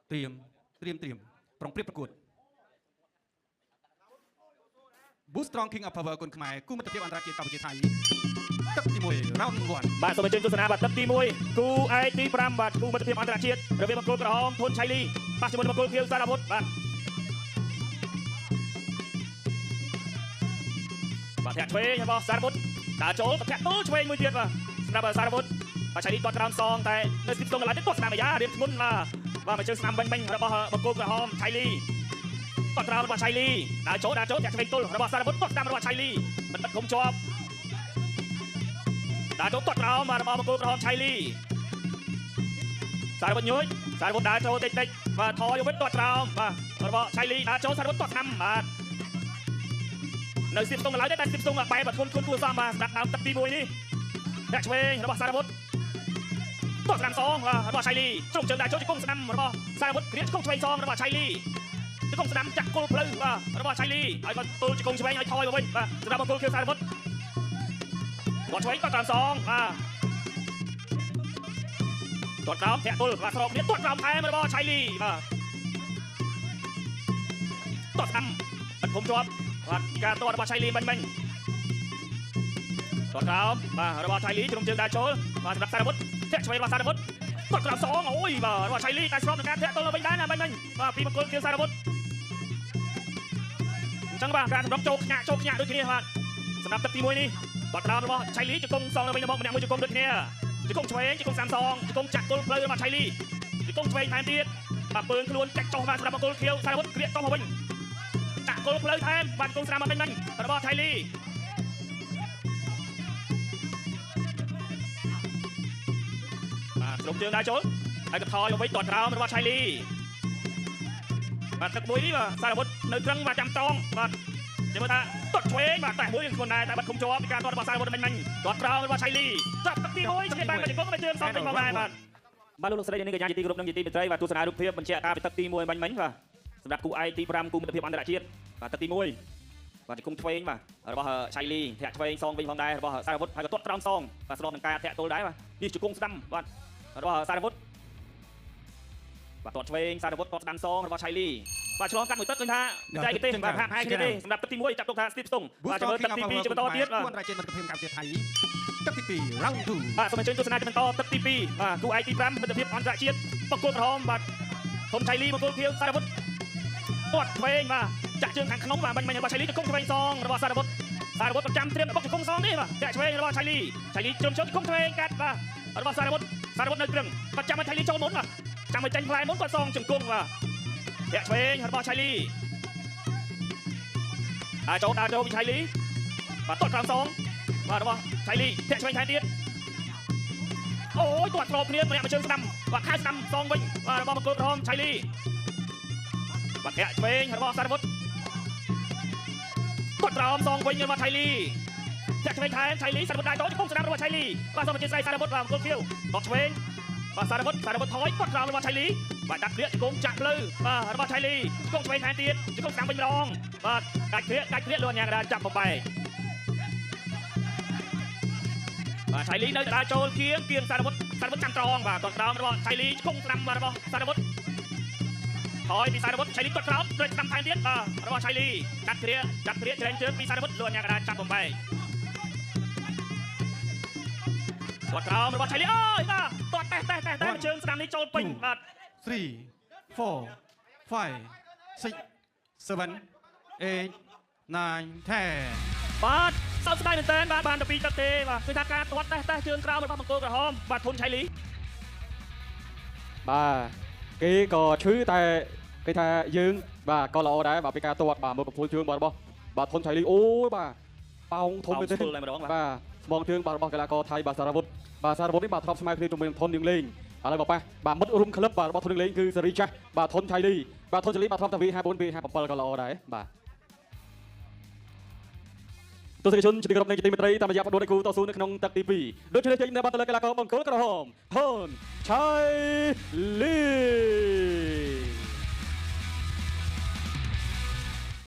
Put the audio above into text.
เตรียมปรองเปรียบประกวด Boost Strong King of Power คนขมายกู้มาตะเพียบอันตรายเกียรติกับประเทศไทยตักตีมวยเราหนึ่งวันបាទសូមអញ្ជើញទស្សនាបាទទឹកទី1គូឯកទី5បាទគូមិត្តភាពអន្តរជាតិរវាងបង្គោលក្រហមធនឆៃលីប៉ះជាមួយបង្គោលខៀវសារពុទ្ធបាទធាក់ឆ្វេងរបស់សារពុទ្ធដើរចូលធាក់ទល់ឆ្វេងមួយទៀតបាទសម្រាប់សារពុទ្ធបាទឆៃលីគាត់ក្រោមសងតែនៅស្ទីបស្ទងកន្លែងនេះគាត់ស្នាមអាយ៉ារៀបធ្ងន់បាទមកជើងស្នាមបាញ់របស់បង្គោលក្រហមឆៃលីគាត់ក្រោមរបស់ឆៃលីដើរចូលធាក់ឆ្វេងទល់របស់សារពុទ្ធគាត់ស្នាមរបស់ឆៃលីមិនបិទគុំជាប់ដើរចូលទាត់ក្រោមរបស់បង្គោលក្រហមឆៃលីសារវុធញួយសារវុធដើរចូលតិចបាទថយវិញទាត់ក្រោមបាទរបស់ឆៃលីដើរចូលសារវុធទាត់ឆ្នាំបាទនៅស្ទីបស្ទងកន្លែងតែស្ទីបស្ទងបែបធនគួរសមបាទសម្រាប់ដើមទឹកទី1នេះធាក់ឆ្វេងរបស់សារវុធទាត់ឆ្នាំសងរបស់ឆៃលីជ្រុងជើងដើរចូលជង្គង់ស្ដាំរបស់សារវុធគ្រាជង្គង់ឆ្វេងសងរបស់ឆៃលីជង្គង់ស្ដាំចាក់គល់ផ្លូវបាទរបស់ឆៃលីហើយគាត់ទល់ជង្គង់ឆ្វេងឲ្យថយមកវិញបាទសម្រាប់បង្គោលខៀវសារវុធគាត់ឆ្វេងគាត់តាមសងបាទគាត់ក្រោមធាក់ទល់បាទស្របគ្នាគាត់ក្រោមថែមរបស់ឆៃលីបាទគាត់ស្ដាំបិទភូមិជាប់បាទការទាត់របស់ឆៃលីបាញ់គាត់ក្រោមបាទរបស់ឆៃលីជ្រុំជើងដើរចូលបាទសម្រាប់សារវុធធាក់ឆ្វេងរបស់សារវុធគាត់ក្រោមសងអូយបាទរបស់ឆៃលីតែស្របនឹងការធាក់ទល់វិញដែរណាបាញ់បាទពីបង្គោលខៀវសារវុធអញ្ចឹងបាទការសម្រាប់ចូលខ្ញាក់ដូចគ្នាបាទសម្រាប់ទឹកទី1នេះគាត់ក្រោមរបស់ឆៃលីជង្គង់សងទៅវិញម្នាក់មួយជង្គង់ដូចគ្នាជង្គង់ឆ្វេងជង្គង់សាំសងជង្គង់ចាក់គល់ផ្លូវរបស់ឆៃលីជង្គង់ឆ្វេងថែមទៀតបាទពើងខ្លួនចាក់ចុះបាទសម្រាប់បង្គោលខៀវសារវុធក្រៀកចុះមកវិញចាក់គល់ផ្លូវថែមបាទជង្គង់ស្រាមមកវិញរបស់ឆៃលីបាទស្រុកជើងដើរចូលហើយក៏ថយមកវិញទាត់ក្រោមរបស់ឆៃលីបាទទឹកមួយនេះបាទសារវុធនៅត្រឹងបាទចាំតងបាទចាំមើលថាទាត់ឆ្វេងបាទតែមួយខ្លួនដែរតែបាត់គុំជាប់ពីការទាត់របស់សារវុធមិញទាត់ក្រោមរបស់ឆៃលីចាប់ទឹកទី1ឆ្លៀតបានមកជង្គង់ទៅជើងសងវិញមកដែរបាទលោកស្រីនេះកញ្ញាជាទីគោរពនិងជាទីមេត្រីបាទទស្សនារូបភាពបញ្ជាក់ការពីទឹកទី1មិញបាទសម្រាប់គូឯកទី5គូមិត្តភាពអន្តរជាតិបាទទឹកទី1បាទជង្គង់ឆ្វេងបាទរបស់ឆៃលីធាក់ឆ្វេងសងវិញផងដែររបស់សារវុធហើយក៏ទាត់ក្រោមសងបាទស្របនឹងការធាក់ទល់ដែរបាទនេះជង្គង់ស្ដាំបាទរបស់សារវុធបាទទាត់ឆ្វេងសារវុធទាត់ស្ដាំសងរបស់ឆៃលីបាទឆ្លងកាត់មួយទឹកឃើញថាចែកទេបាទហាក់ហាយគ្នាទេសម្រាប់ទឹកទី1ចាប់ទុកថាស្ទីបស្ទង់បាទចាំមើលទឹកទី2ជាបន្តទៀតបាទអន្តរជាតិមិត្តភាពកម្ពុជាថៃទឹកទី2 round 2បាទសូមអញ្ជើញទស្សនាជាបន្តទឹកទី2បាទគូឯកទី5មិត្តភាពអន្តរជាតិបង្គោលក្រហមបាទធំឆៃលីបង្គោលខៀវសារវុធទាត់ឆ្វេងបាទចាក់ជើងខាងក្នុងបាទបាញ់របស់ឆៃលីជង្គង់ឆ្វេងសងរបស់សារវុធប្រចាំត្រៀមបុកជង្គង់សងនេះបាទចាក់ឆ្វេងរបស់ឆៃលីជ្រុំជង្គង់ឆ្វេងកាត់បាទរបស់សារវុធនៅព្រឹងគាត់ចាំឲ្យឆៃលីចូលមុនបាទចាំឲ្យចាញ់ផ្លែមុនគាត់សងជង្គង់បាទធាក់ឆ្វេងរបស់ឆៃលីដើរចូលពីឆៃលីបាទទាត់ក្រោមសងបាទរបស់ឆៃលីធាក់ឆ្វេងថែមទៀតអូយទាត់ស្របគ្នាម្នាក់មួយជើងស្ដាំបាទខែស្ដាំសងវិញបាទរបស់បង្គោលក្រហមឆៃលីបាទធាក់ឆ្វេងរបស់សារវុធទាត់ក្រោមសងវិញរបស់ឆៃលីធាក់ឆ្វេងថែមឆៃលីសារវុធដើរចូលជង្គង់ស្ដាំរបស់ឆៃលីបាទសូមអញ្ជើញស្រីសារវុធបាទបង្គោលខៀវទាត់ឆ្វេងបាទសារវុធថយគាត់ក្រោមរបស់ឆៃលីបាទដាក់គ្រាកជង្គង់ចាក់ផ្លូវបាទរបស់ឆៃលីជង្គង់ឆ្វេងថែមទៀតជង្គង់ស្ដាំវិញម្ដងបាទដាច់គ្រាកលួនញ៉ាំកណ្ដាលចាប់បំបែកបាទឆៃលីនៅដើរចូលគៀងសារវុធចាំត្រង់បាទគាត់ក្រោមរបស់ឆៃលីជង្គង់ស្ដាំបាទរបស់សារវុធថយពីសារវុធឆៃលីគាត់ក្រោមត្រូវស្ដាំថែមទៀតបាទរបស់ឆៃលីដាច់គ្រាកច្រែងជើងពីសារវុធលួនញ៉ាំកណ្ដាលចាប់បំបែកគាត់ក្រោមរបស់ឆៃលីអើយបាទទាត់តែជើងស្ដាំនេះចូលពេញបាទ3 4 5 6 7 8 9 10បាទសោកស្ដាយមែនតើបាទបាន12ទឹកទេបាទគឺថាការទាត់តែជើងក្រោមរបស់បង្គោលក្រហមបាទធនឆៃលីបាទគេក៏ឈឺតែគេថាយើងបាទក៏ល្អដែរបាទពីការទាត់បាទមើលប្រពន្ធជើងរបស់បាទធនឆៃលីអូយបាទប៉ោងធំមែនទេបាទស្មងជើងបាទរបស់កីឡាករថៃបាទសារវុធនេះបាទធ្លាប់ស្មើគ្នាជាមួយនឹងធនយើងលេងឥឡូវបាទមិត្តរួមក្លឹបបាទរបស់ធនយើងលេងគឺសេរីចាស់បាទធនឆៃលីបាទធ្លាប់តែវា54 57ក៏ល្អដែរបាទទស្សនិកជនជាទីគោរពនៃជាទីមេត្រីតាមរយៈបដិគូតស៊ូនៅក្នុងទឹកទី2ដូចនេះចេញនៅបាត់ទៅលើកីឡាករបង្គោលក្រហមធនឆៃលី